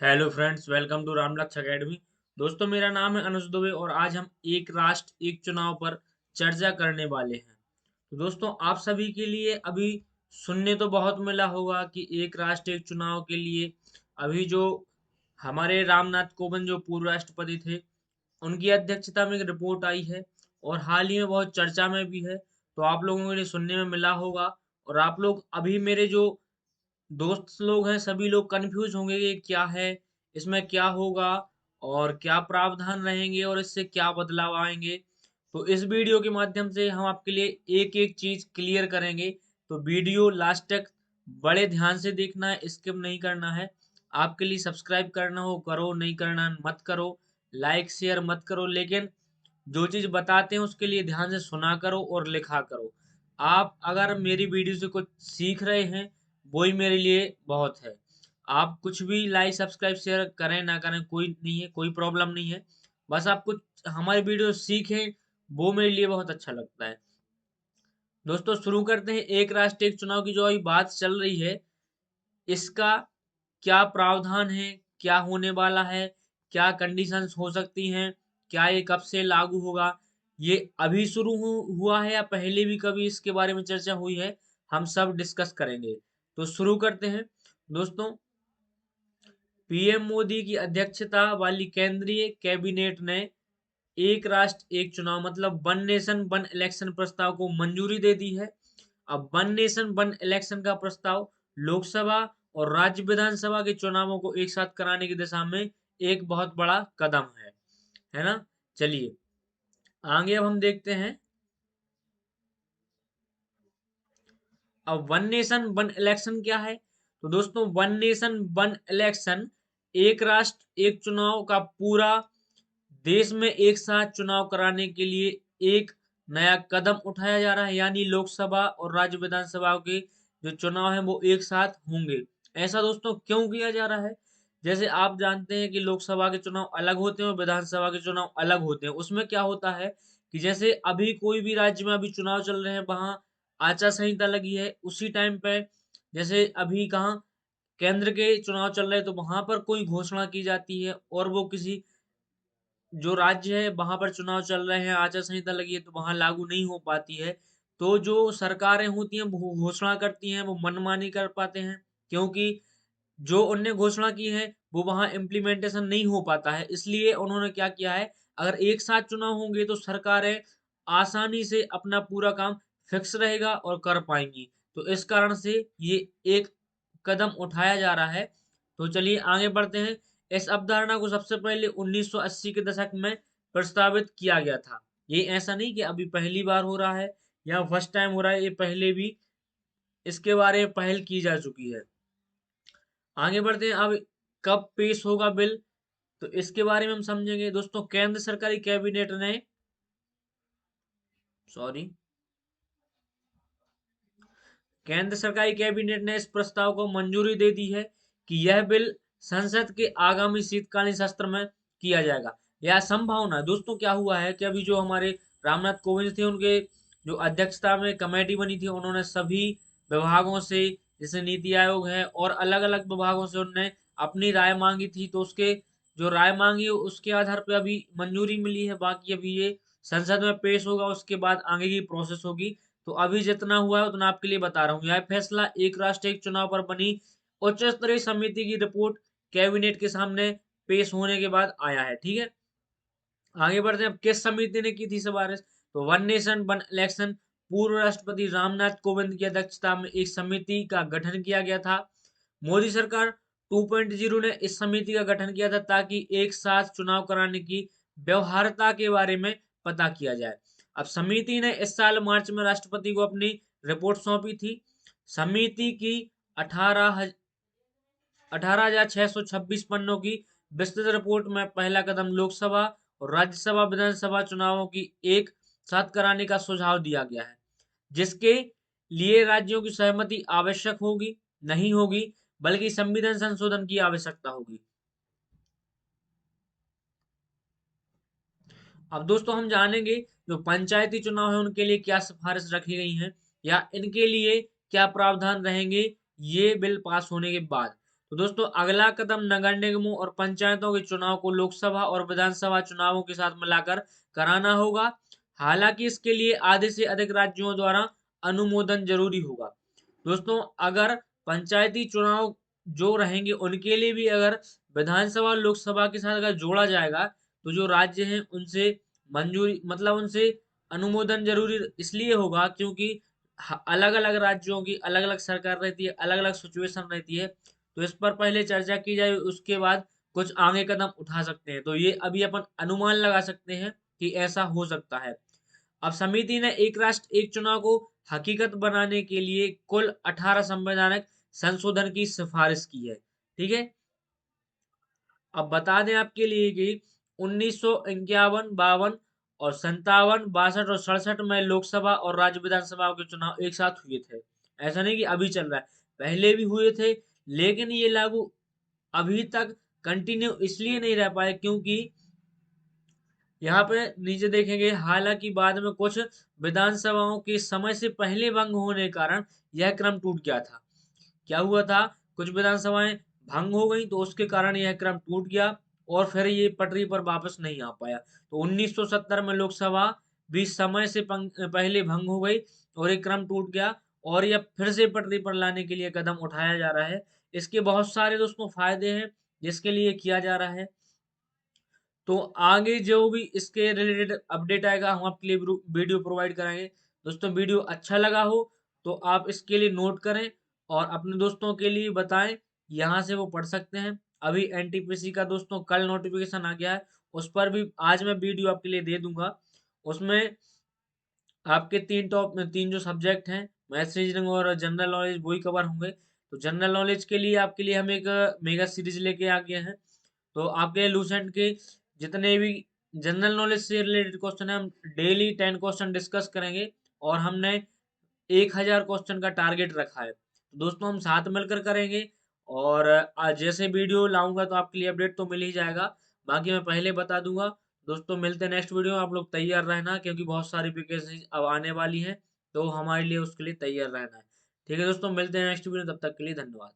Hello friends, welcome to Ramlakshya academy. दोस्तों, मेरा नाम है अनुज दुबे और आज हम एक राष्ट्र एक चुनाव पर चर्चा करने वाले हैं। तो दोस्तों, आप सभी के लिए अभी सुनने तो बहुत मिला होगा कि एक राष्ट्र एक चुनाव के लिए अभी जो हमारे रामनाथ कोविंद जो पूर्व राष्ट्रपति थे, उनकी अध्यक्षता में एक रिपोर्ट आई है और हाल ही में बहुत चर्चा में भी है। तो आप लोगों के लिए सुनने में मिला होगा और आप लोग अभी मेरे जो दोस्त लोग हैं सभी लोग कंफ्यूज होंगे कि क्या है, इसमें क्या होगा और क्या प्रावधान रहेंगे और इससे क्या बदलाव आएंगे। तो इस वीडियो के माध्यम से हम आपके लिए एक एक चीज क्लियर करेंगे। तो वीडियो लास्ट तक बड़े ध्यान से देखना है, स्किप नहीं करना है। आपके लिए सब्सक्राइब करना हो करो, नहीं करना मत करो, लाइक शेयर मत करो, लेकिन जो चीज बताते हैं उसके लिए ध्यान से सुना करो और लिखा करो। आप अगर मेरी वीडियो से कुछ सीख रहे हैं, वही मेरे लिए बहुत है। आप कुछ भी लाइक सब्सक्राइब शेयर करें ना करें कोई नहीं है, कोई प्रॉब्लम नहीं है। बस आप कुछ हमारी वीडियो सीखें, वो मेरे लिए बहुत अच्छा लगता है। दोस्तों, शुरू करते हैं। एक राष्ट्र एक चुनाव की जो अभी बात चल रही है, इसका क्या प्रावधान है, क्या होने वाला है, क्या कंडीशंस हो सकती हैं, क्या ये कब से लागू होगा, ये अभी शुरू हुआ है या पहले भी कभी इसके बारे में चर्चा हुई है, हम सब डिस्कस करेंगे। तो शुरू करते हैं। दोस्तों, पीएम मोदी की अध्यक्षता वाली केंद्रीय कैबिनेट ने एक राष्ट्र एक चुनाव मतलब वन नेशन वन इलेक्शन प्रस्ताव को मंजूरी दे दी है। अब वन नेशन वन इलेक्शन का प्रस्ताव लोकसभा और राज्य विधानसभा के चुनावों को एक साथ कराने की दिशा में एक बहुत बड़ा कदम है ना। चलिए आगे अब हम देखते हैं। अब वन नेशन वन इलेक्शन क्या है? तो दोस्तों, वन नेशन वन इलेक्शन एक राष्ट्र एक चुनाव का पूरा देश में एक साथ चुनाव कराने के लिए एक नया कदम उठाया जा रहा है, यानी लोकसभा और राज्य विधानसभा के जो चुनाव हैं वो एक साथ होंगे। ऐसा दोस्तों क्यों किया जा रहा है? जैसे आप जानते हैं कि लोकसभा के चुनाव अलग होते हैं और विधानसभा के चुनाव अलग होते हैं। उसमें क्या होता है कि जैसे अभी कोई भी राज्य में अभी चुनाव चल रहे हैं, वहां आचार संहिता लगी है, उसी टाइम पे जैसे अभी कहाँ केंद्र के चुनाव चल रहे हैं तो वहां पर कोई घोषणा की जाती है और वो किसी जो राज्य है वहां पर चुनाव चल रहे हैं, आचार संहिता लगी है, तो वहां लागू नहीं हो पाती है। तो जो सरकारें होती हैं वो घोषणा करती हैं, वो मनमानी कर पाते हैं, क्योंकि जो उनने घोषणा की है वो वहां इम्प्लीमेंटेशन नहीं हो पाता है। इसलिए उन्होंने क्या किया है, अगर एक साथ चुनाव होंगे तो सरकारें आसानी से अपना पूरा काम फिक्स रहेगा और कर पाएंगी। तो इस कारण से ये एक कदम उठाया जा रहा है। तो चलिए आगे बढ़ते हैं। इस अवधारणा को सबसे पहले 1980 के दशक में प्रस्तावित किया गया था। ये ऐसा नहीं कि अभी पहली बार हो रहा है या फर्स्ट टाइम हो रहा है, ये पहले भी इसके बारे में पहल की जा चुकी है। आगे बढ़ते हैं। अब कब पेश होगा बिल, तो इसके बारे में हम समझेंगे। दोस्तों, केंद्र सरकारी कैबिनेट ने सॉरी केंद्र सरकारी कैबिनेट ने इस प्रस्ताव को मंजूरी दे दी है कि यह बिल संसद के आगामी शीतकालीन सत्र में किया जाएगा। यह संभावना है। दोस्तों, क्या हुआ है कि अभी जो हमारे रामनाथ कोविंद थे, उनके जो अध्यक्षता में कमेटी बनी थी, उन्होंने सभी विभागों से, जैसे नीति आयोग है और अलग अलग विभागों से उन्होंने अपनी राय मांगी थी। तो उसके जो राय मांगी उसके आधार पर अभी मंजूरी मिली है। बाकी अभी ये संसद में पेश होगा, उसके बाद आगे की प्रोसेस होगी। तो अभी जितना हुआ है उतना आपके लिए बता रहा हूँ। यह फैसला एक राष्ट्र एक चुनाव पर बनी उच्च स्तरीय समिति की रिपोर्ट कैबिनेट के सामने पेश होने के बाद आया है। ठीक है, आगे बढ़ते हैं। अब किस समिति ने की थी सिफारिश? तो वन नेशन वन इलेक्शन पूर्व राष्ट्रपति रामनाथ कोविंद की अध्यक्षता में एक समिति का गठन किया गया था। मोदी सरकार 2.0 ने इस समिति का गठन किया था ताकि एक साथ चुनाव कराने की व्यवहार्यता के बारे में पता किया जाए। अब समिति ने इस साल मार्च में राष्ट्रपति को अपनी रिपोर्ट सौंपी थी। समिति की 18,626 पन्नों की विस्तृत रिपोर्ट में पहला कदम लोकसभा और राज्यसभा विधानसभा चुनावों की एक साथ कराने का सुझाव दिया गया है, जिसके लिए राज्यों की सहमति आवश्यक होगी नहीं होगी, बल्कि संविधान संशोधन की आवश्यकता होगी। अब दोस्तों, हम जानेंगे जो पंचायती चुनाव है उनके लिए क्या सिफारिश रखी गई है या इनके लिए क्या प्रावधान रहेंगे ये बिल पास होने के बाद। तो दोस्तों अगला कदम नगर निगमों और पंचायतों के चुनाव को लोकसभा और विधानसभा चुनावों के साथ मिलाकर कराना होगा। हालांकि इसके लिए आधे से अधिक राज्यों द्वारा अनुमोदन जरूरी होगा। दोस्तों अगर पंचायती चुनाव जो रहेंगे उनके लिए भी अगर विधानसभा और लोकसभा के साथ अगर जोड़ा जाएगा तो जो राज्य हैं उनसे मंजूरी मतलब उनसे अनुमोदन जरूरी इसलिए होगा क्योंकि अलग अलग राज्यों की अलग अलग सरकार रहती है, अलग अलग सिचुएशन रहती है। तो इस पर पहले चर्चा की जाए, उसके बाद कुछ आगे कदम उठा सकते हैं। तो ये अभी अपन अनुमान लगा सकते हैं कि ऐसा हो सकता है। अब समिति ने एक राष्ट्र एक चुनाव को हकीकत बनाने के लिए कुल 18 संवैधानिक संशोधन की सिफारिश की है। ठीक है। अब बता दें आपके लिए कि 1951, 52 और 57, 62 और 67 में लोकसभा और राज्य विधानसभाओं के चुनाव एक साथ हुए थे। ऐसा नहीं कि अभी चल रहा है, पहले भी हुए थे। लेकिन ये लागू अभी तक कंटिन्यू इसलिए नहीं रह पाए क्योंकि यहाँ पे नीचे देखेंगे, हालांकि बाद में कुछ विधानसभाओं के समय से पहले भंग होने के कारण यह क्रम टूट गया था। क्या हुआ था, कुछ विधानसभाएं भंग हो गई तो उसके कारण यह क्रम टूट गया और फिर ये पटरी पर वापस नहीं आ पाया। तो 1970 में लोकसभा भी समय से पहले भंग हो गई और ये क्रम टूट गया और यह फिर से पटरी पर लाने के लिए कदम उठाया जा रहा है। इसके बहुत सारे दोस्तों फायदे हैं जिसके लिए किया जा रहा है। तो आगे जो भी इसके रिलेटेड अपडेट आएगा हम आपके लिए वीडियो प्रोवाइड कराएंगे। दोस्तों वीडियो अच्छा लगा हो तो आप इसके लिए नोट करें और अपने दोस्तों के लिए बताएं, यहाँ से वो पढ़ सकते हैं। अभी एनटीपीसी का दोस्तों कल नोटिफिकेशन आ गया है, उस पर भी आज मैं वीडियो आपके लिए दे दूंगा। उसमें आपके तीन जो सब्जेक्ट हैं, मैथ्स, रीजनिंग और जनरल नॉलेज, वही कवर होंगे। तो जनरल नॉलेज के लिए आपके लिए हम एक मेगा सीरीज लेके आ गए हैं। तो आपके लूसेंट के जितने भी जनरल नॉलेज से रिलेटेड क्वेश्चन है, हम डेली 10 क्वेश्चन डिस्कस करेंगे और हमने 1000 क्वेश्चन का टारगेट रखा है। तो दोस्तों हम साथ मिलकर करेंगे और जैसे वीडियो लाऊंगा तो आपके लिए अपडेट तो मिल ही जाएगा। बाकी मैं पहले बता दूंगा। दोस्तों मिलते हैं नेक्स्ट वीडियो में, आप लोग तैयार रहना क्योंकि बहुत सारी वैकेंसी अब आने वाली हैं। तो हमारे लिए उसके लिए तैयार रहना है। ठीक है दोस्तों, मिलते हैं नेक्स्ट वीडियो, तब तक के लिए धन्यवाद।